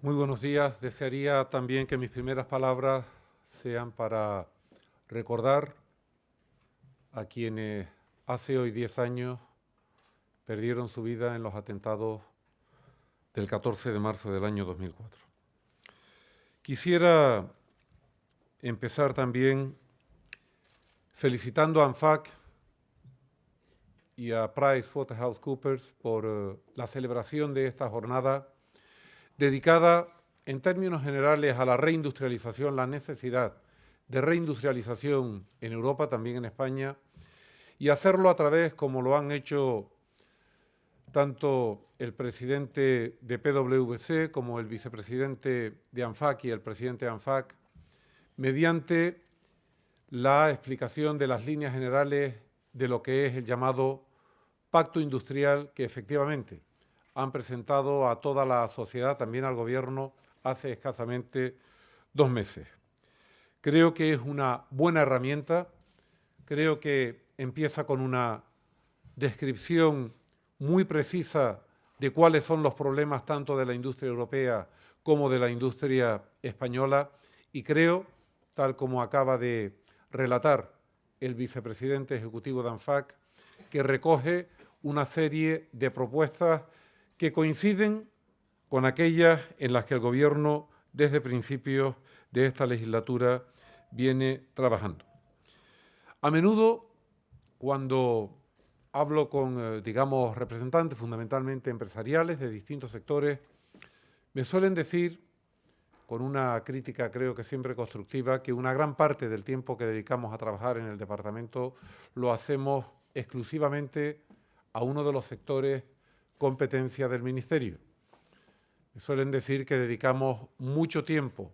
Muy buenos días. Desearía también que mis primeras palabras sean para recordar a quienes hace hoy 10 años perdieron su vida en los atentados del 14 de marzo del año 2004. Quisiera empezar también felicitando a ANFAC y a PricewaterhouseCoopers por la celebración de esta jornada dedicada en términos generales a la reindustrialización, la necesidad de reindustrialización en Europa, también en España, y hacerlo a través, como lo han hecho tanto el presidente de PwC como el vicepresidente de ANFAC y el presidente de ANFAC, mediante la explicación de las líneas generales de lo que es el llamado Pacto Industrial, que efectivamente han presentado a toda la sociedad, también al Gobierno, hace escasamente 2 meses. Creo que es una buena herramienta, creo que empieza con una descripción muy precisa de cuáles son los problemas tanto de la industria europea como de la industria española y creo, tal como acaba de relatar el vicepresidente ejecutivo de ANFAC, que recoge una serie de propuestas que coinciden con aquellas en las que el Gobierno, desde principios de esta legislatura, viene trabajando. A menudo, cuando hablo con, digamos, representantes fundamentalmente empresariales de distintos sectores, me suelen decir, con una crítica creo que siempre constructiva, que una gran parte del tiempo que dedicamos a trabajar en el departamento lo hacemos exclusivamente a uno de los sectores competencia del Ministerio. Me suelen decir que dedicamos mucho tiempo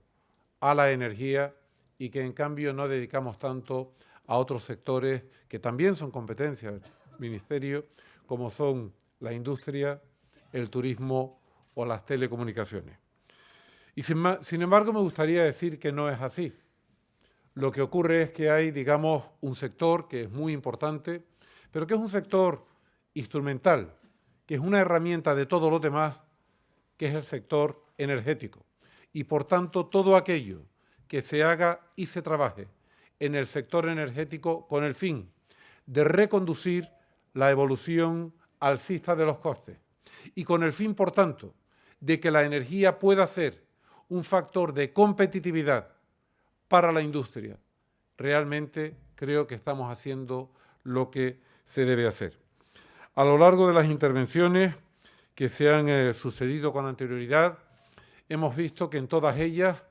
a la energía y que en cambio no dedicamos tanto a otros sectores que también son competencia del Ministerio, como son la industria, el turismo o las telecomunicaciones. Y sin embargo me gustaría decir que no es así. Lo que ocurre es que hay, digamos, un sector que es muy importante, pero que es un sector instrumental, que es una herramienta de todo lo demás, que es el sector energético. Y por tanto, todo aquello que se haga y se trabaje en el sector energético con el fin de reconducir la evolución alcista de los costes y con el fin, por tanto, de que la energía pueda ser un factor de competitividad para la industria, realmente creo que estamos haciendo lo que se debe hacer. A lo largo de las intervenciones que se han sucedido con anterioridad, hemos visto que en todas ellas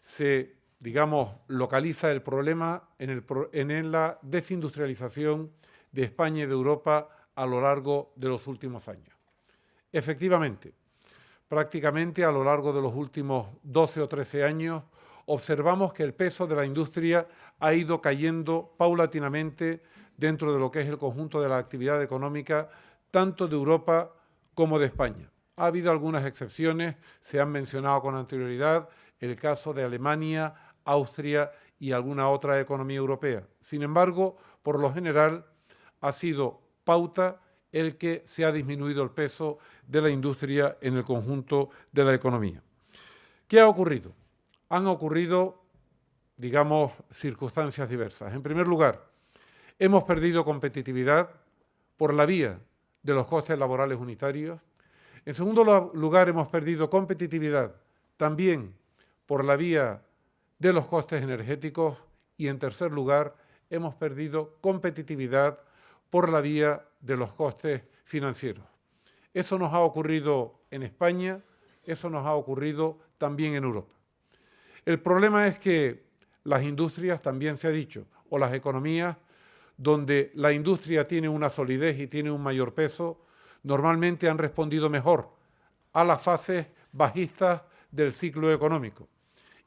se, digamos, localiza el problema en la desindustrialización de España y de Europa a lo largo de los últimos años. Efectivamente, prácticamente a lo largo de los últimos 12 o 13 años, observamos que el peso de la industria ha ido cayendo paulatinamente dentro de lo que es el conjunto de la actividad económica, tanto de Europa como de España. Ha habido algunas excepciones, se han mencionado con anterioridad, el caso de Alemania, Austria y alguna otra economía europea. Sin embargo, por lo general, ha sido pauta el que se ha disminuido el peso de la industria en el conjunto de la economía. ¿Qué ha ocurrido? Han ocurrido, digamos, circunstancias diversas. En primer lugar, hemos perdido competitividad por la vía de los costes laborales unitarios. En segundo lugar, hemos perdido competitividad también por la vía de los costes energéticos. Y en tercer lugar, hemos perdido competitividad por la vía de los costes financieros. Eso nos ha ocurrido en España, eso nos ha ocurrido también en Europa. El problema es que las industrias, también se ha dicho, o las economías, donde la industria tiene una solidez y tiene un mayor peso, normalmente han respondido mejor a las fases bajistas del ciclo económico.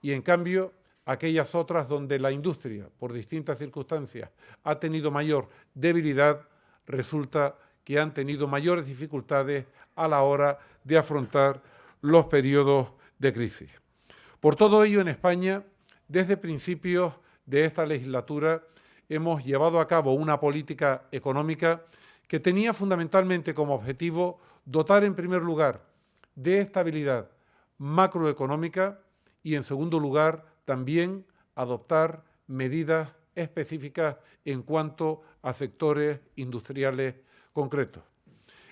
Y en cambio, aquellas otras donde la industria, por distintas circunstancias, ha tenido mayor debilidad, resulta que han tenido mayores dificultades a la hora de afrontar los periodos de crisis. Por todo ello, en España, desde principios de esta legislatura, hemos llevado a cabo una política económica que tenía fundamentalmente como objetivo dotar, en primer lugar, de estabilidad macroeconómica y, en segundo lugar, también adoptar medidas específicas en cuanto a sectores industriales concretos.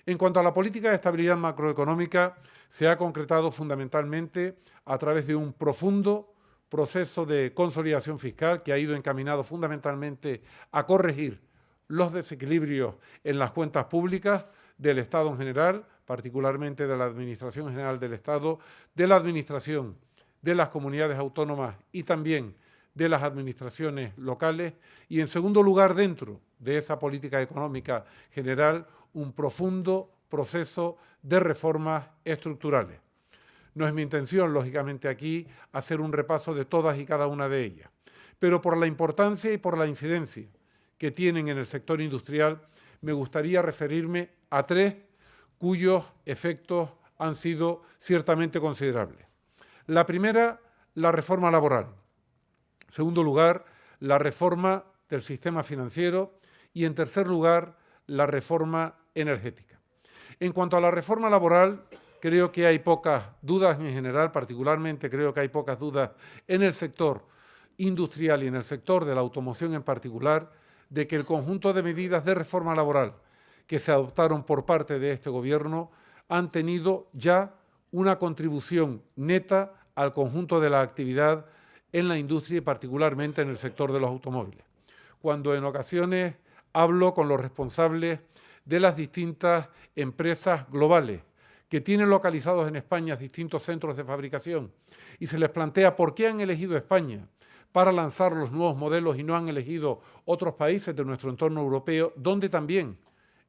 En cuanto a la política de estabilidad macroeconómica, se ha concretado fundamentalmente a través de un profundo proceso de consolidación fiscal que ha ido encaminado fundamentalmente a corregir los desequilibrios en las cuentas públicas del Estado en general, particularmente de la Administración General del Estado, de la Administración de las comunidades autónomas y también de las administraciones locales, y, en segundo lugar, dentro de esa política económica general, un profundo proceso de reformas estructurales. No es mi intención, lógicamente, aquí hacer un repaso de todas y cada una de ellas, pero por la importancia y por la incidencia que tienen en el sector industrial, me gustaría referirme a tres cuyos efectos han sido ciertamente considerables. La primera, la reforma laboral. En segundo lugar, la reforma del sistema financiero y, en tercer lugar, la reforma energética. En cuanto a la reforma laboral, creo que hay pocas dudas en general, particularmente creo que hay pocas dudas en el sector industrial y en el sector de la automoción en particular, de que el conjunto de medidas de reforma laboral que se adoptaron por parte de este Gobierno han tenido ya una contribución neta al conjunto de la actividad en la industria y particularmente en el sector de los automóviles. Cuando en ocasiones hablo con los responsables de las distintas empresas globales que tienen localizados en España distintos centros de fabricación y se les plantea por qué han elegido España para lanzar los nuevos modelos y no han elegido otros países de nuestro entorno europeo, donde también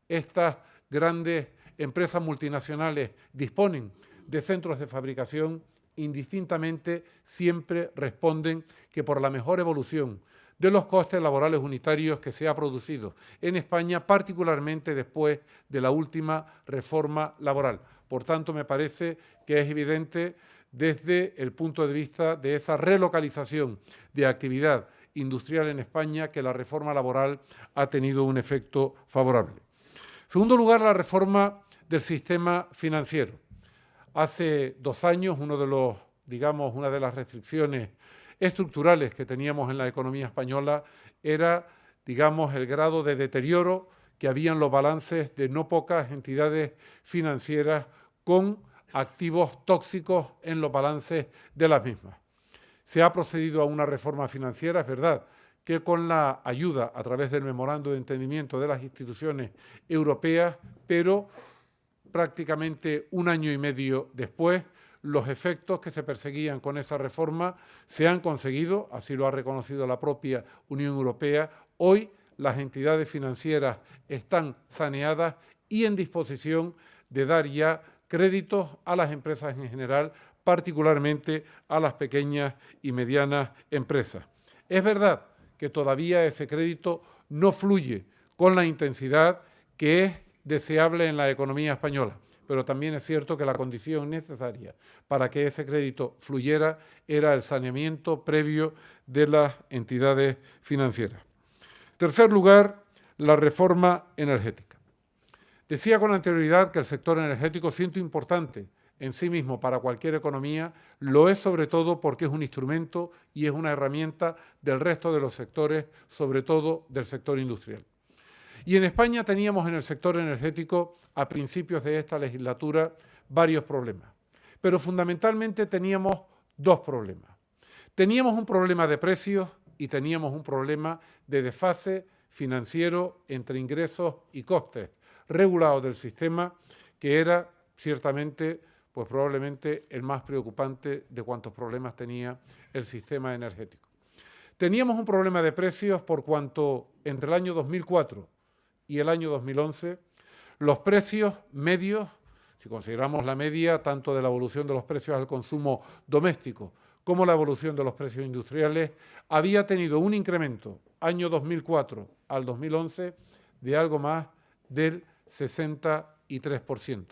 estas grandes empresas multinacionales disponen de centros de fabricación, indistintamente siempre responden que por la mejor evolución de los costes laborales unitarios que se ha producido en España, particularmente después de la última reforma laboral. Por tanto, me parece que es evidente desde el punto de vista de esa relocalización de actividad industrial en España que la reforma laboral ha tenido un efecto favorable. En segundo lugar, la reforma del sistema financiero. Hace 2 años, una de las restricciones estructurales que teníamos en la economía española era, el grado de deterioro que había en los balances de no pocas entidades financieras con activos tóxicos en los balances de las mismas. Se ha procedido a una reforma financiera, es verdad, que con la ayuda a través del memorando de entendimiento de las instituciones europeas, pero prácticamente 1 año y medio después, los efectos que se perseguían con esa reforma se han conseguido, así lo ha reconocido la propia Unión Europea. Hoy las entidades financieras están saneadas y en disposición de dar ya créditos a las empresas en general, particularmente a las pequeñas y medianas empresas. Es verdad que todavía ese crédito no fluye con la intensidad que es deseable en la economía española, pero también es cierto que la condición necesaria para que ese crédito fluyera era el saneamiento previo de las entidades financieras. En tercer lugar, la reforma energética. Decía con anterioridad que el sector energético, siendo importante en sí mismo para cualquier economía, lo es sobre todo porque es un instrumento y es una herramienta del resto de los sectores, sobre todo del sector industrial. Y en España teníamos en el sector energético, a principios de esta legislatura, varios problemas. Pero fundamentalmente teníamos 2 problemas. Teníamos un problema de precios y teníamos un problema de desfase financiero entre ingresos y costes regulados del sistema, que era ciertamente, probablemente el más preocupante de cuantos problemas tenía el sistema energético. Teníamos un problema de precios por cuanto entre el año 2004 y el año 2011, los precios medios, si consideramos la media tanto de la evolución de los precios al consumo doméstico como la evolución de los precios industriales, había tenido un incremento año 2004 al 2011 de algo más del 63%.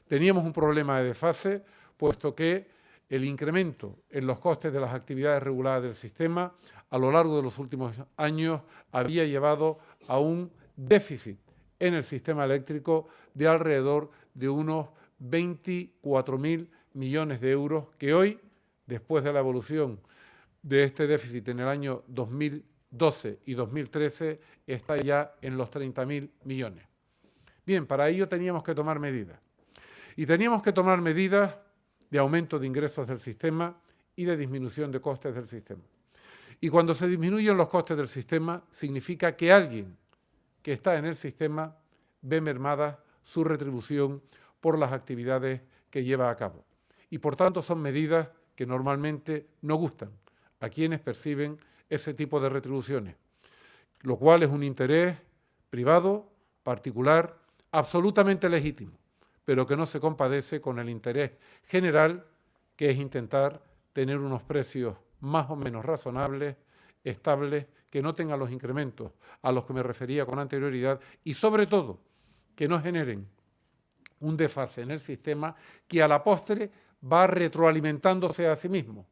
Teníamos un problema de desfase, puesto que el incremento en los costes de las actividades reguladas del sistema a lo largo de los últimos años había llevado a un déficit en el sistema eléctrico de alrededor de unos 24.000 millones de euros, que hoy, después de la evolución de este déficit en el año 2012 y 2013, está ya en los 30.000 millones. Bien, para ello teníamos que tomar medidas. Y teníamos que tomar medidas de aumento de ingresos del sistema y de disminución de costes del sistema. Y cuando se disminuyen los costes del sistema, significa que alguien que está en el sistema ve mermada su retribución por las actividades que lleva a cabo. Y por tanto son medidas que normalmente no gustan a quienes perciben ese tipo de retribuciones, lo cual es un interés privado, particular, absolutamente legítimo, pero que no se compadece con el interés general, que es intentar tener unos precios más o menos razonables, estables, que no tengan los incrementos a los que me refería con anterioridad y, sobre todo, que no generen un desfase en el sistema que a la postre va retroalimentándose a sí mismo,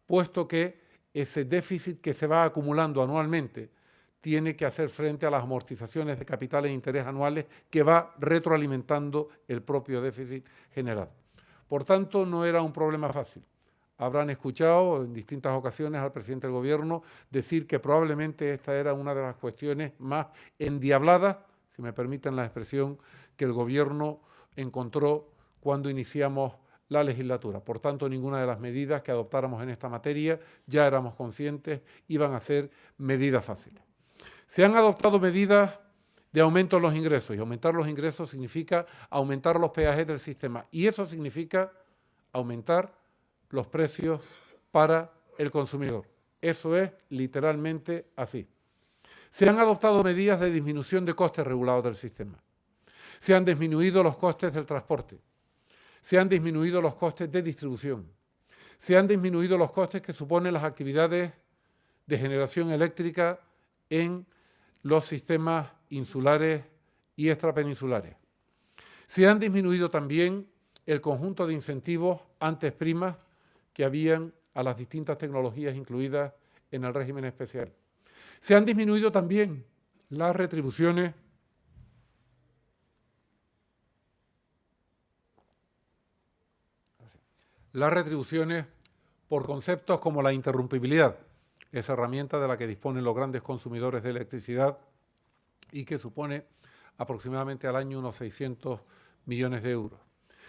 puesto que ese déficit que se va acumulando anualmente tiene que hacer frente a las amortizaciones de capital e interés anuales que va retroalimentando el propio déficit generado. Por tanto, no era un problema fácil. Habrán escuchado en distintas ocasiones al presidente del Gobierno decir que probablemente esta era una de las cuestiones más endiabladas, si me permiten la expresión, que el Gobierno encontró cuando iniciamos la legislatura. Por tanto, ninguna de las medidas que adoptáramos en esta materia, ya éramos conscientes, iban a ser medidas fáciles. Se han adoptado medidas de aumento en los ingresos, y aumentar los ingresos significa aumentar los peajes del sistema, y eso significa aumentar los precios para el consumidor. Eso es literalmente así. Se han adoptado medidas de disminución de costes regulados del sistema. Se han disminuido los costes del transporte. Se han disminuido los costes de distribución. Se han disminuido los costes que suponen las actividades de generación eléctrica en los sistemas insulares y extrapeninsulares. Se han disminuido también el conjunto de incentivos antes primas que habían a las distintas tecnologías incluidas en el régimen especial. Se han disminuido también las retribuciones por conceptos como la interrumpibilidad, esa herramienta de la que disponen los grandes consumidores de electricidad y que supone aproximadamente al año unos 600 millones de euros.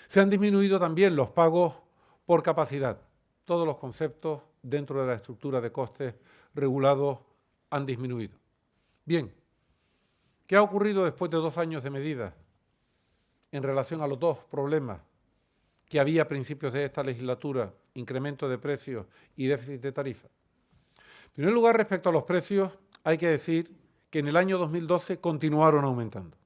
Se han disminuido también los pagos por capacidad. Todos los conceptos dentro de la estructura de costes regulados han disminuido. Bien, ¿qué ha ocurrido después de 2 años de medidas en relación a los dos problemas que había a principios de esta legislatura, incremento de precios y déficit de tarifa? En primer lugar, respecto a los precios, hay que decir que en el año 2012 continuaron aumentando.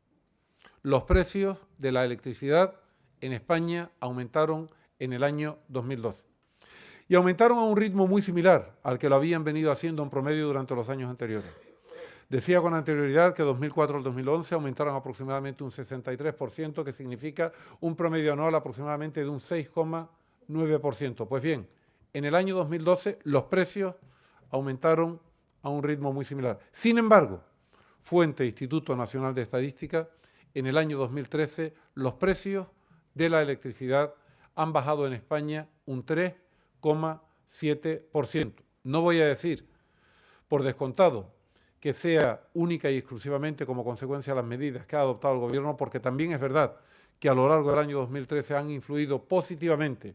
Los precios de la electricidad en España aumentaron en el año 2012. Y aumentaron a un ritmo muy similar al que lo habían venido haciendo en promedio durante los años anteriores. Decía con anterioridad que 2004 al 2011 aumentaron aproximadamente un 63%, que significa un promedio anual aproximadamente de un 6,9%. Pues bien, en el año 2012 los precios aumentaron a un ritmo muy similar. Sin embargo, fuente Instituto Nacional de Estadística, en el año 2013 los precios de la electricidad han bajado en España un 3,7%. No voy a decir, por descontado, que sea única y exclusivamente como consecuencia de las medidas que ha adoptado el Gobierno, porque también es verdad que a lo largo del año 2013 han influido positivamente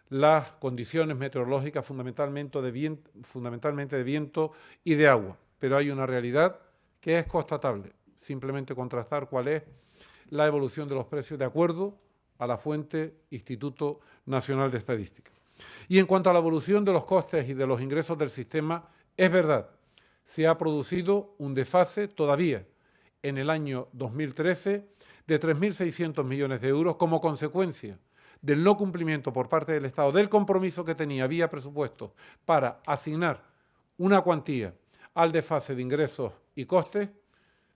las condiciones meteorológicas, fundamentalmente de viento y de agua. Pero hay una realidad que es constatable, simplemente contrastar cuál es la evolución de los precios de acuerdo a la fuente Instituto Nacional de Estadística. Y en cuanto a la evolución de los costes y de los ingresos del sistema, es verdad, se ha producido un desfase todavía en el año 2013 de 3.600 millones de euros como consecuencia del no cumplimiento por parte del Estado del compromiso que tenía vía presupuesto para asignar una cuantía al desfase de ingresos y costes,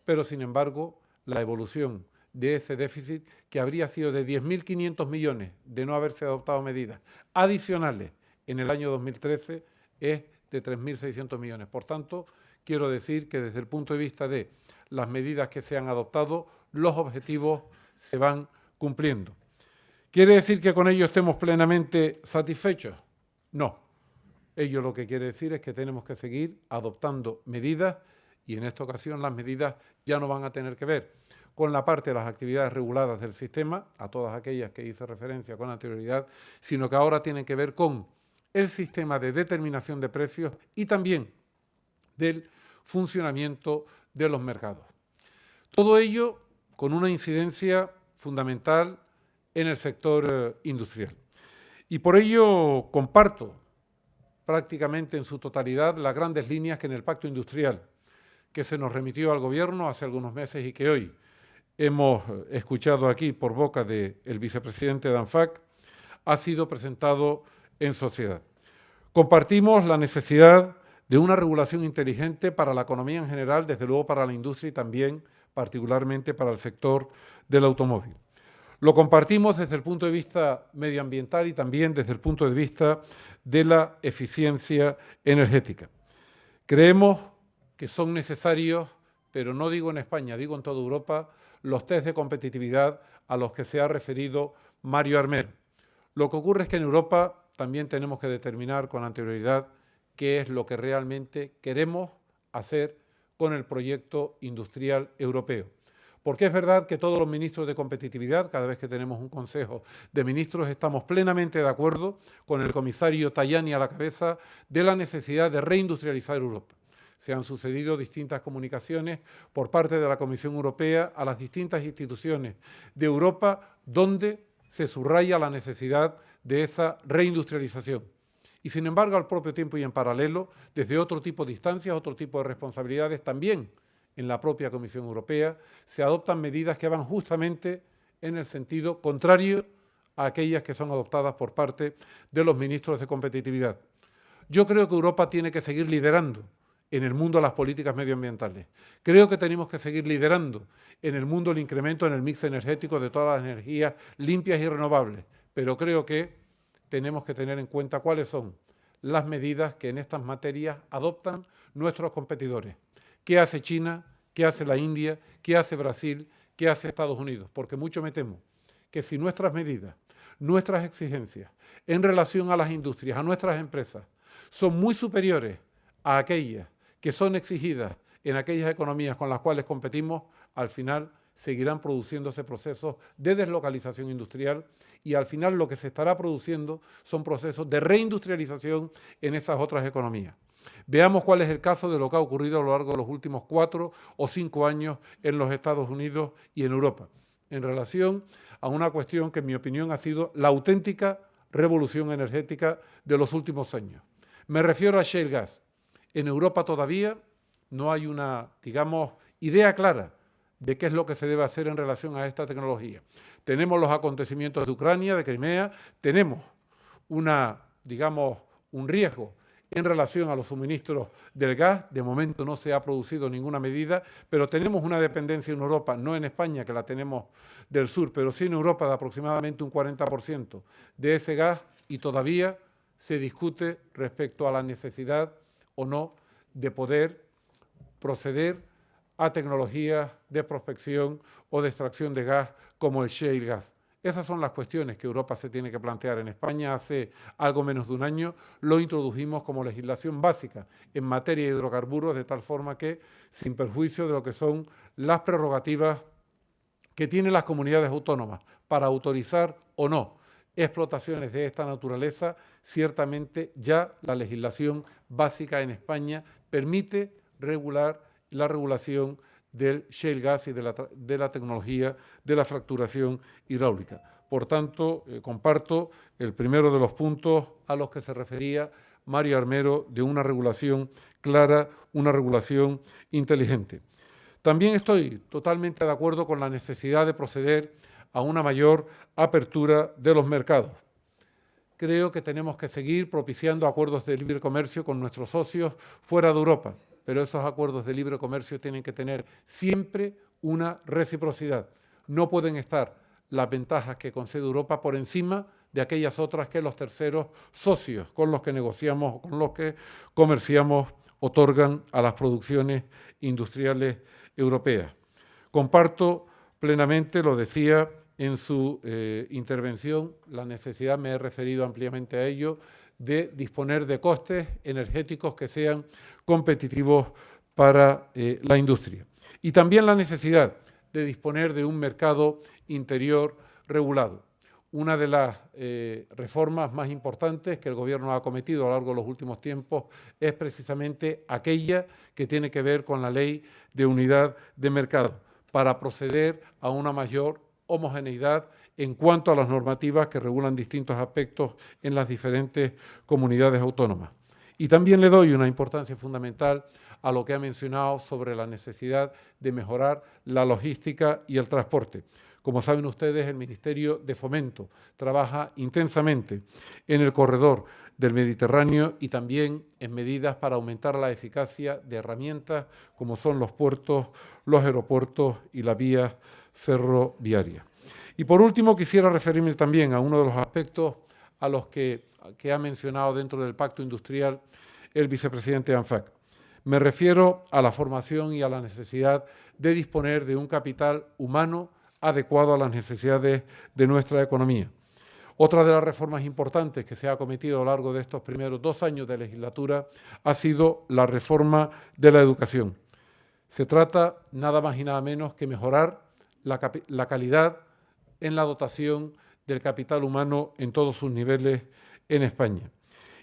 pero sin embargo la evolución de ese déficit, que habría sido de 10.500 millones de no haberse adoptado medidas adicionales en el año 2013, es de 3.600 millones. Por tanto, quiero decir que desde el punto de vista de las medidas que se han adoptado, los objetivos se van cumpliendo. ¿Quiere decir que con ello estemos plenamente satisfechos? No. Ello lo que quiere decir es que tenemos que seguir adoptando medidas y en esta ocasión las medidas ya no van a tener que ver con la parte de las actividades reguladas del sistema, a todas aquellas que hice referencia con anterioridad, sino que ahora tienen que ver con el sistema de determinación de precios y también del funcionamiento de los mercados. Todo ello con una incidencia fundamental en el sector industrial. Y por ello comparto prácticamente en su totalidad las grandes líneas que en el Pacto Industrial que se nos remitió al Gobierno hace algunos meses y que hoy hemos escuchado aquí por boca del vicepresidente de ANFAC, ha sido presentado en sociedad. Compartimos la necesidad de una regulación inteligente para la economía en general, desde luego para la industria y también particularmente para el sector del automóvil. Lo compartimos desde el punto de vista medioambiental y también desde el punto de vista de la eficiencia energética. Creemos que son necesarios, pero no digo en España, digo en toda Europa, los test de competitividad a los que se ha referido Mario Armero. Lo que ocurre es que en Europa también tenemos que determinar con anterioridad qué es lo que realmente queremos hacer con el proyecto industrial europeo. Porque es verdad que todos los ministros de competitividad, cada vez que tenemos un consejo de ministros, estamos plenamente de acuerdo con el comisario Tajani a la cabeza de la necesidad de reindustrializar Europa. Se han sucedido distintas comunicaciones por parte de la Comisión Europea a las distintas instituciones de Europa donde se subraya la necesidad de esa reindustrialización. Y sin embargo, al propio tiempo y en paralelo, desde otro tipo de instancias, otro tipo de responsabilidades, también en la propia Comisión Europea, se adoptan medidas que van justamente en el sentido contrario a aquellas que son adoptadas por parte de los ministros de competitividad. Yo creo que Europa tiene que seguir liderando en el mundo las políticas medioambientales. Creo que tenemos que seguir liderando en el mundo el incremento en el mix energético de todas las energías limpias y renovables, pero creo que tenemos que tener en cuenta cuáles son las medidas que en estas materias adoptan nuestros competidores. ¿Qué hace China? ¿Qué hace la India? ¿Qué hace Brasil? ¿Qué hace Estados Unidos? Porque mucho me temo que si nuestras medidas, nuestras exigencias en relación a las industrias, a nuestras empresas, son muy superiores a aquellas que son exigidas en aquellas economías con las cuales competimos, al final seguirán produciéndose procesos de deslocalización industrial y al final lo que se estará produciendo son procesos de reindustrialización en esas otras economías. Veamos cuál es el caso de lo que ha ocurrido a lo largo de los últimos 4 o 5 años en los Estados Unidos y en Europa, en relación a una cuestión que en mi opinión ha sido la auténtica revolución energética de los últimos años. Me refiero a shale gas. En Europa todavía no hay una, digamos, idea clara de qué es lo que se debe hacer en relación a esta tecnología. Tenemos los acontecimientos de Ucrania, de Crimea, tenemos un riesgo en relación a los suministros del gas. De momento no se ha producido ninguna medida, pero tenemos una dependencia en Europa, no en España, que la tenemos del sur, pero sí en Europa de aproximadamente un 40% de ese gas y todavía se discute respecto a la necesidad o no de poder proceder a tecnologías de prospección o de extracción de gas como el shale gas. Esas son las cuestiones que Europa se tiene que plantear. En España hace algo menos de un año lo introdujimos como legislación básica en materia de hidrocarburos, de tal forma que, sin perjuicio de lo que son las prerrogativas que tienen las comunidades autónomas para autorizar o no explotaciones de esta naturaleza, ciertamente ya la legislación básica en España permite regular la regulación del shale gas y de la tecnología de la fracturación hidráulica. Por tanto, comparto el primero de los puntos a los que se refería Mario Armero de una regulación clara, una regulación inteligente. También estoy totalmente de acuerdo con la necesidad de proceder a una mayor apertura de los mercados. Creo que tenemos que seguir propiciando acuerdos de libre comercio con nuestros socios fuera de Europa, pero esos acuerdos de libre comercio tienen que tener siempre una reciprocidad. No pueden estar las ventajas que concede Europa por encima de aquellas otras que los terceros socios con los que negociamos o con los que comerciamos otorgan a las producciones industriales europeas. Comparto plenamente, lo decía, en su intervención la necesidad, me he referido ampliamente a ello, de disponer de costes energéticos que sean competitivos para la industria. Y también la necesidad de disponer de un mercado interior regulado. Una de las reformas más importantes que el Gobierno ha cometido a lo largo de los últimos tiempos es precisamente aquella que tiene que ver con la Ley de Unidad de Mercado, para proceder a una mayor homogeneidad en cuanto a las normativas que regulan distintos aspectos en las diferentes comunidades autónomas. Y también le doy una importancia fundamental a lo que ha mencionado sobre la necesidad de mejorar la logística y el transporte. Como saben ustedes, el Ministerio de Fomento trabaja intensamente en el corredor del Mediterráneo y también en medidas para aumentar la eficacia de herramientas como son los puertos, los aeropuertos y las vías ferroviarias. Y por último, quisiera referirme también a uno de los aspectos a los que ha mencionado dentro del Pacto Industrial el vicepresidente ANFAC. Me refiero a la formación y a la necesidad de disponer de un capital humano adecuado a las necesidades de nuestra economía. Otra de las reformas importantes que se ha cometido a lo largo de estos primeros 2 años de legislatura ha sido la reforma de la educación. Se trata nada más y nada menos que mejorar la calidad en la dotación del capital humano en todos sus niveles en España.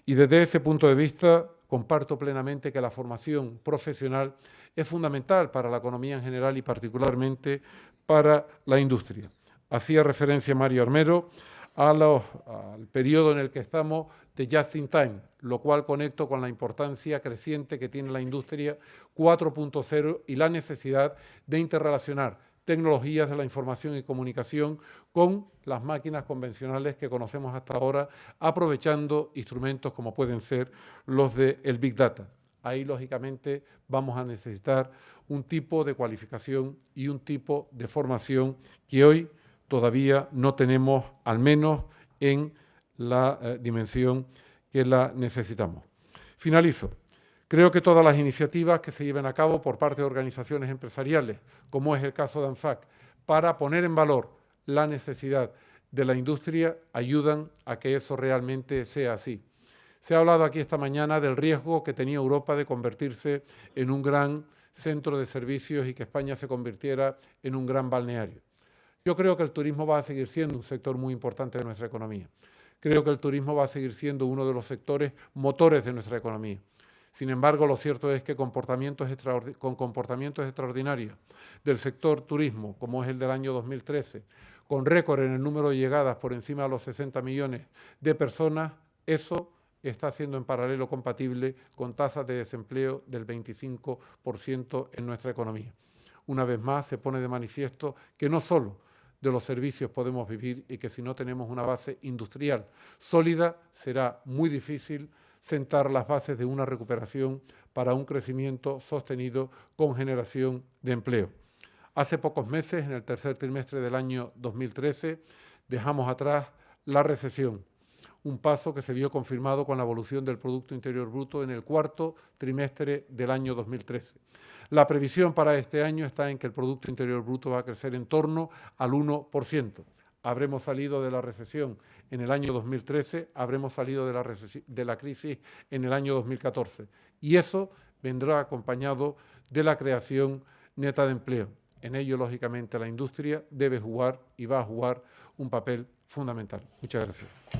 Y desde ese punto de vista comparto plenamente que la formación profesional es fundamental para la economía en general y particularmente para la industria. Hacía referencia Mario Armero al periodo en el que estamos de Just in Time, lo cual conecto con la importancia creciente que tiene la industria 4.0 y la necesidad de interrelacionar tecnologías de la información y comunicación con las máquinas convencionales que conocemos hasta ahora, aprovechando instrumentos como pueden ser los del Big Data. Ahí, lógicamente, vamos a necesitar un tipo de cualificación y un tipo de formación que hoy todavía no tenemos, al menos en la dimensión que la necesitamos. Finalizo. Creo que todas las iniciativas que se lleven a cabo por parte de organizaciones empresariales, como es el caso de ANFAC, para poner en valor la necesidad de la industria, ayudan a que eso realmente sea así. Se ha hablado aquí esta mañana del riesgo que tenía Europa de convertirse en un gran centro de servicios y que España se convirtiera en un gran balneario. Yo creo que el turismo va a seguir siendo un sector muy importante de nuestra economía. Creo que el turismo va a seguir siendo uno de los sectores motores de nuestra economía. Sin embargo, lo cierto es que con comportamientos extraordinarios del sector turismo, como es el del año 2013, con récord en el número de llegadas por encima de los 60 millones de personas, eso está siendo en paralelo compatible con tasas de desempleo del 25% en nuestra economía. Una vez más, se pone de manifiesto que no solo de los servicios podemos vivir y que si no tenemos una base industrial sólida, será muy difícil sentar las bases de una recuperación para un crecimiento sostenido con generación de empleo. Hace pocos meses, en el tercer trimestre del año 2013, dejamos atrás la recesión, un paso que se vio confirmado con la evolución del Producto Interior Bruto en el cuarto trimestre del año 2013. La previsión para este año está en que el Producto Interior Bruto va a crecer en torno al 1%. Habremos salido de la recesión en el año 2013, habremos salido de la crisis en el año 2014. Y eso vendrá acompañado de la creación neta de empleo. En ello, lógicamente, la industria debe jugar y va a jugar un papel fundamental. Muchas gracias.